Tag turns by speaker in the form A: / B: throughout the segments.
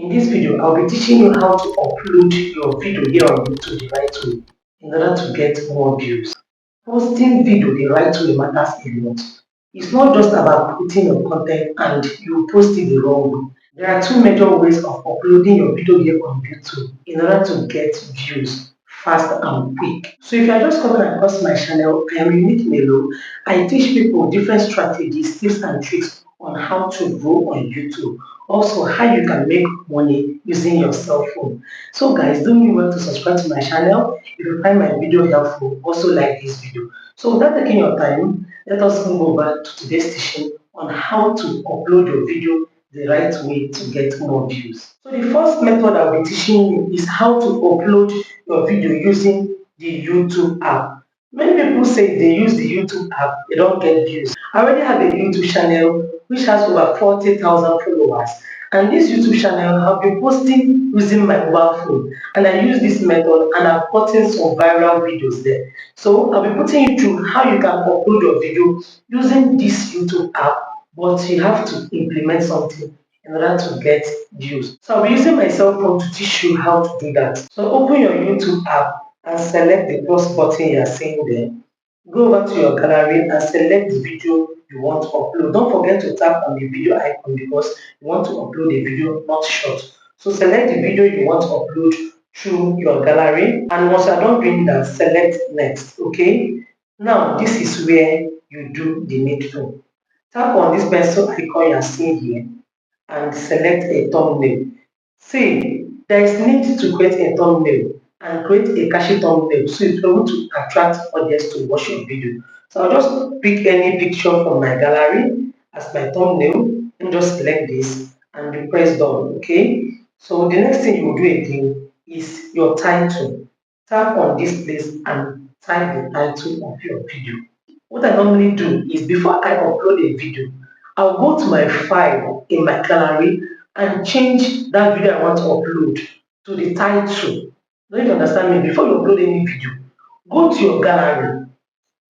A: In this video, I'll be teaching you how to upload your video here on YouTube the right way in order to get more views. Posting video the right way matters a lot. It's not just about putting your content and you post it the wrong way. There are two major ways of uploading your video here on YouTube in order to get views fast and quick. So if you are just coming across my channel, I am Unique Melo. I teach people different strategies, tips and tricks on how to grow on YouTube. Also, how you can make money using your cell phone. So guys, don't remember to subscribe to my channel. If you find my video helpful, also like this video. So without taking your time, let us move over to today's session on how to upload your video the right way to get more views. So the first method I'll be teaching you is how to upload your video using the YouTube app. Many people say they use the YouTube app, they don't get views. I already have a YouTube channel which has over 40,000 followers. And this YouTube channel have been posting using my mobile phone. And I use this method and I've gotten some viral videos there. So I'll be putting you through how you can upload your video using this YouTube app, but you have to implement something in order to get views. So I'll be using my cell phone to teach you how to do that. So open your YouTube app and select the plus button you are seeing there. Go over to your gallery and select the video you want to upload. Don't forget to tap on the video icon because you want to upload a video, not short. So select the video you want to upload through your gallery, and once you are done doing that, select next. Okay, now this is where you do the needful. Tap on this pencil icon you are seeing here and select a thumbnail. See, there is need to create a thumbnail and create a catchy thumbnail so it's able to attract audience to watch your video. So I'll just pick any picture from my gallery as my thumbnail and just select this and you press done. Okay. So the next thing you will do again is your title. Tap on this place and type the title of your video. What I normally do is before I upload a video, I'll go to my file in my gallery and change that video I want to upload to the title. Don't you understand me? Before you upload any video, go to your gallery,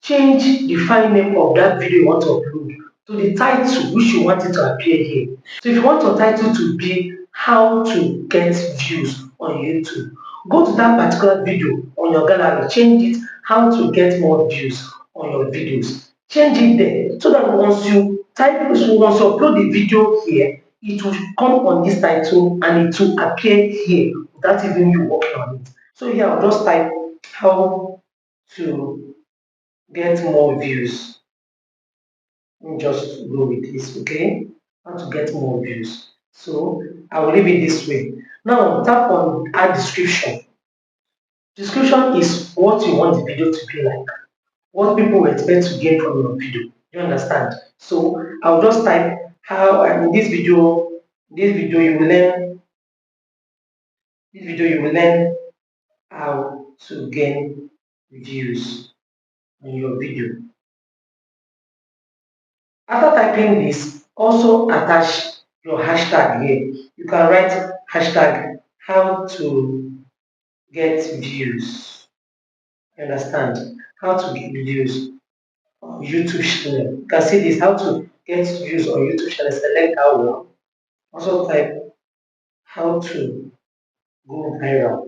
A: change the file name of that video you want to upload to the title which you want it to appear here. So if you want your title to be how to get views on YouTube, go to that particular video on your gallery, change it how to get more views on your videos. Change it there so that once you upload the video here, it will come on this title and it will appear here without even you working on it. So here I'll just type how to get more views. Let me just go with this, okay? How to get more views. So I will leave it this way. Now tap on add description. Description is what you want the video to be like, what people expect to gain from your video. You understand? So I'll just type how in this video you will learn how to gain views on your video. After typing this, also attach your hashtag here. You can write hashtag how to get views. You understand? How to get views on YouTube channel. You can see this how to get views on YouTube channel. Select that one. Also type how to go viral.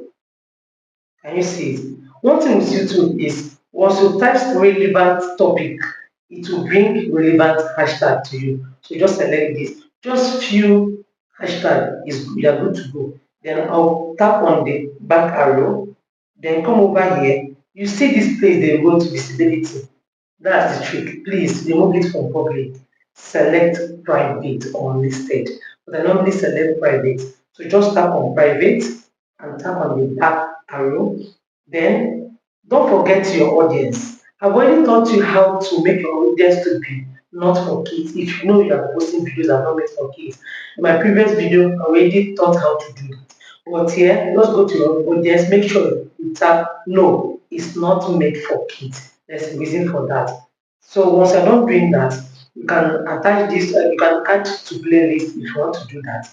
A: Can you see it? One thing with YouTube is once you type relevant topic, it will bring relevant hashtag to you. So just select this. Just few hashtag is you are good to go. Then I'll tap on the back arrow. Then come over here. You see this place they go to visibility. That's the trick. Please remove it from public. Select private or listed. But I normally select private. So just tap on private and tap on the back arrow. Then don't forget your audience. I've already taught you how to make your audience to be not for kids. If you know you are posting videos that are not made for kids. In my previous video, I already taught how to do that. But here, let's go to your audience. Make sure you tap no, it's not made for kids. There's a reason for that. So once you're done doing that, you can attach this, you can add to playlist if you want to do that.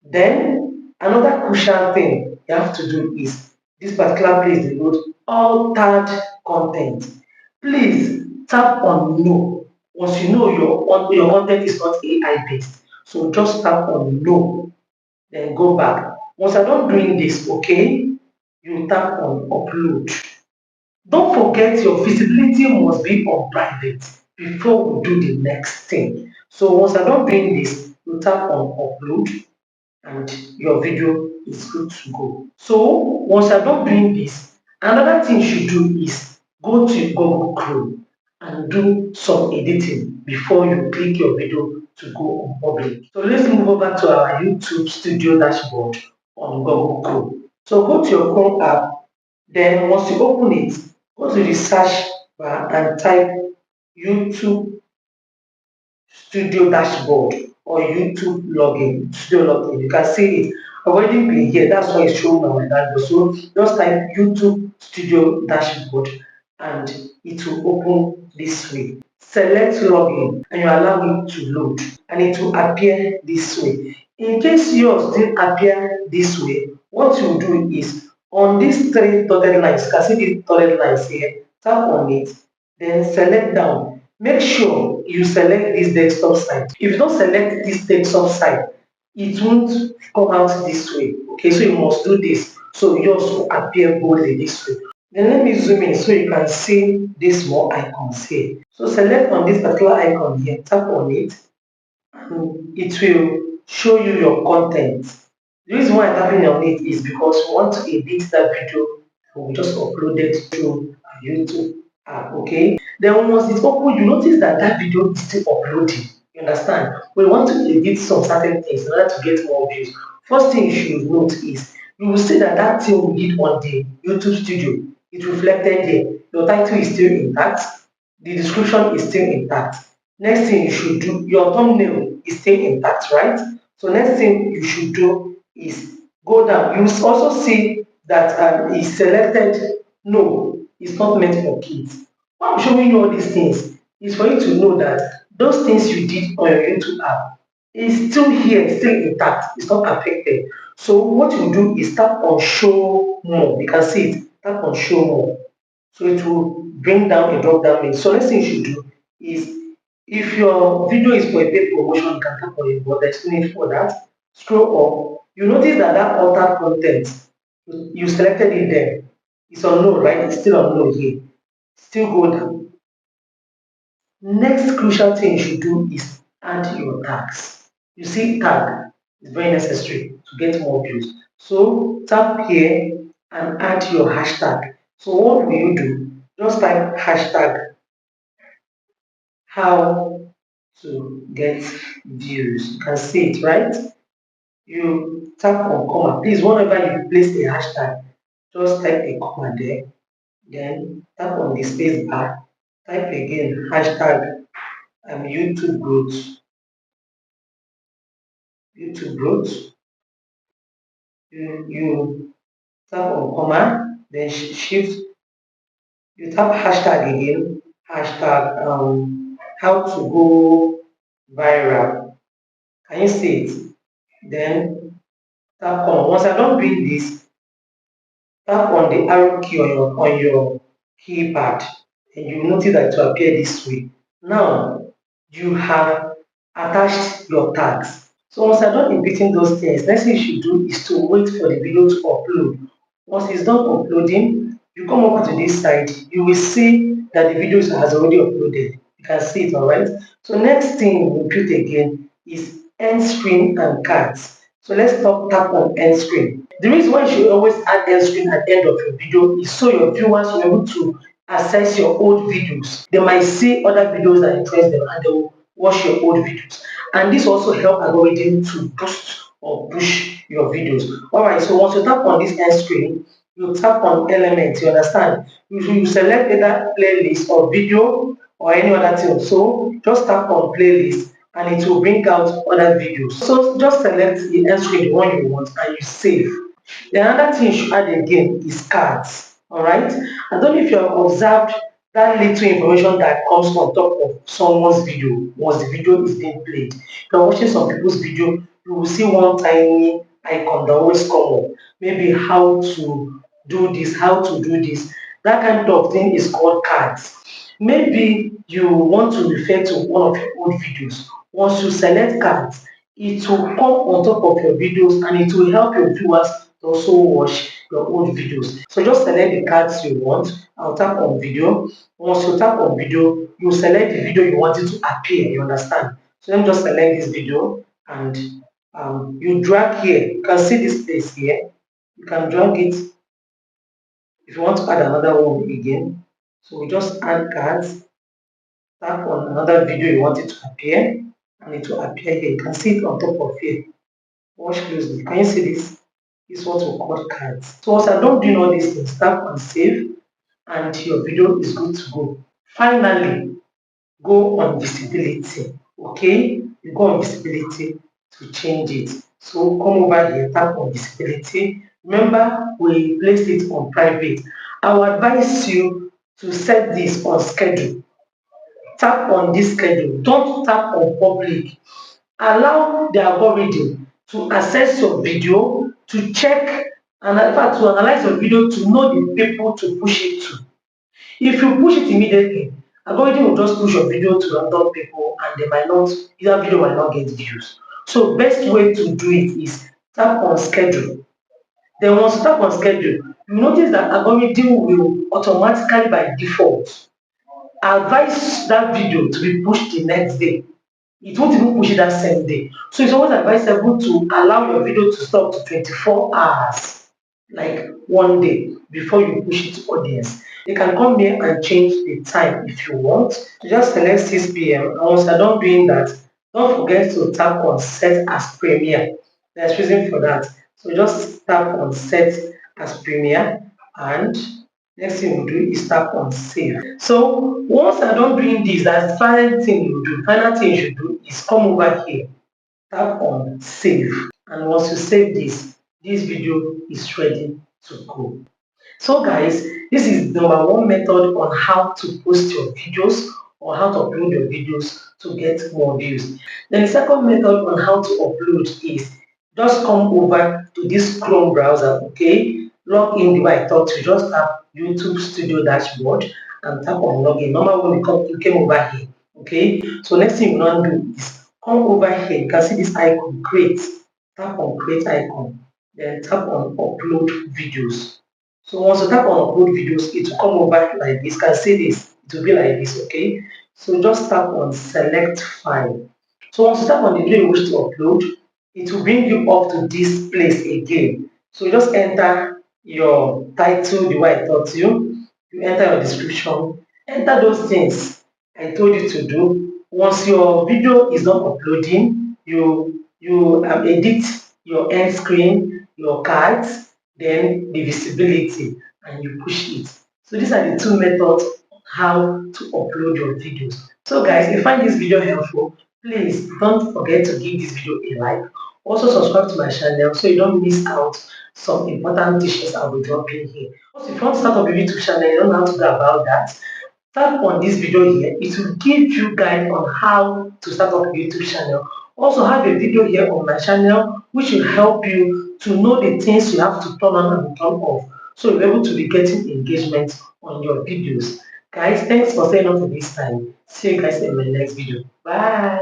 A: Then another crucial thing you have to do is this particular place they wrote altered content. Please tap on no. Once you know your content is not AI based, so just tap on no. then go back. Once I'm done doing this, okay, you tap on upload. Don't forget your visibility must be on private before we do the next thing. So once I'm done doing this, you tap on upload and your video is good to go. So once you're done doing this, another thing you should do is go to Google Chrome and do some editing before you click your video to go on public. So let's move over to our YouTube Studio dashboard on Google Chrome. So go to your Chrome app, then once you open it, go to the search bar and type YouTube Studio dashboard or YouTube login, studio login. You can see it. I've already been here. That's why it's showing on my dashboard. So just type YouTube Studio dashboard and it will open this way. Select login and you allow it to load and it will appear this way. In case yours didn't appear this way, what you do is on these three dotted lines, you can see these dotted lines here, tap on it, then select down. Make sure you select this desktop side. If you don't select this desktop side, it won't come out this way. Okay, so you must do this. So yours will appear boldly this way. Then let me zoom in so you can see these more icons here. So select on this particular icon here, tap on it, and it will show you your content. The reason why I'm tapping on it is because we want to edit that video and we just upload it to YouTube app, okay? Then once it's open, you notice that that video is still uploading. You understand? We want to edit some certain things in order to get more views. First thing you should note is you will see that that thing we did on the YouTube studio, it's reflected there. Your title is still intact, the description is still intact. Next thing you should do, your thumbnail is still intact, right? So next thing you should do is go down. You will also see that it's selected no, it's not meant for kids. Why I'm showing you all these things is for you to know that those things you did on your YouTube app is still here, still intact, it's not affected. So what you do is tap on show more. You can see it, tap on show more. So it will bring down a drop down link. So next thing you should do is if your video is for a paid promotion, you can tap on it, but there's no need for that. Scroll up. You notice that that altered content, you selected it there. It's on no, right? It's still on no here. Still go down. Next crucial thing you should do is add your tags. You see tag is very necessary to get more views. So tap here and add your hashtag. So what will you do? Just type hashtag how to get views. You can see it, right? You tap on comma. Please, whenever you place a hashtag, just type a comma there. Then tap on the space bar. Type again hashtag YouTube growth. YouTube growth. You tap on comma, then shift. You tap hashtag again. Hashtag how to go viral. Can you see it? Then tap on. Once I don't doing this, tap on the arrow key on your keypad and you notice that it will appear this way. Now you have attached your tags. So once you're done inputting those things, next thing you should do is to wait for the video to upload. Once it's done uploading, you come over to this side, you will see that the video has already uploaded. You can see it, all right? So next thing we input again is end screen and cards. So let's tap on end screen. The reason why you should always add end screen at the end of your video is so your viewers will be able to access your old videos. They might see other videos that interest them and they will watch your old videos. And this also help algorithm to boost or push your videos. Alright, so once you tap on this end screen, you tap on elements, you understand? You select either playlist or video or any other thing. So just tap on playlist and it will bring out other videos. So just select the end screen, the one you want, and you save. The another thing you should add again is cards. Alright? I don't know if you have observed that little information that comes on top of someone's video once the video is being played. If you're watching some people's video, you will see one tiny icon that always come up. Maybe how to do this, how to do this. That kind of thing is called cards. Maybe you want to refer to one of your old videos. Once you select cards, it will come on top of your videos and it will help your viewers to also watch your old videos. So just select the cards you want. I'll tap on video. Once you tap on video, you select the video you want it to appear. You understand? So let me just select this video and you drag here. You can see this place here. You can drag it if you want to add another one again. So we just add cards, tap on another video you want it to appear, and it will appear here. You can see it on top of here. Watch closely. Can you see this? This is what we call cards. So once I'm done doing all these things, tap on save and your video is good to go. Finally, go on visibility. Okay? You go on visibility to change it. So come over here, tap on visibility. Remember, we placed it on private. I will advise you to set this on schedule. Tap on this schedule. Don't tap on public. Allow the algorithm to access your video, to check and in fact to analyze your video to know the people to push it to. If you push it immediately, algorithm will just push your video to random people and they might not, that video might not get views. So best way to do it is tap on schedule. Then once you tap on schedule, you notice that algorithm will automatically by default advise that video to be pushed the next day. It won't even push it that same day. So it's always advisable to allow your video to stop to 24 hours, like one day, before you push it to audience. You can come here and change the time if you want. Just select 6 p.m. and once you're done doing that, don't forget to tap on set as premiere. There's reason for that. So just tap on set as premiere and next thing you do is tap on save. So once you're done doing this, that's the final thing you do. Final thing you should do is come over here, tap on save. And once you save this video is ready to go. So guys, this is number one method on how to post your videos or how to upload your videos to get more views. Then the second method on how to upload is just come over to this Chrome browser, okay? Log in the way I taught you, just tap YouTube Studio Dashboard and tap on login. Normal when you came over here, okay? So next thing you want to do is come over here, you can see this icon, create. Tap on create icon, then tap on upload videos. So once you tap on upload videos, it will come over like this. You can see this, it will be like this, okay? So just tap on select file. So once you tap on the video you wish to upload, it will bring you up to this place again. So you just enter your title the way I taught you, you enter your description, enter those things I told you to do. Once your video is not uploading, you edit your end screen, your cards, then the visibility, and you push it. So these are the two methods how to upload your videos. So guys, if you find this video helpful, please don't forget to give this video a like. Also subscribe to my channel so you don't miss out some important teachings I'll be dropping here. Also, if you want to start up a YouTube channel, you don't know how to go about that. Tap on this video here. It will give you guide on how to start up a YouTube channel. Also have a video here on my channel which will help you to know the things you have to turn on and turn off. So you're able to be getting engagement on your videos. Guys, thanks for staying on for this time. See you guys in my next video. Bye.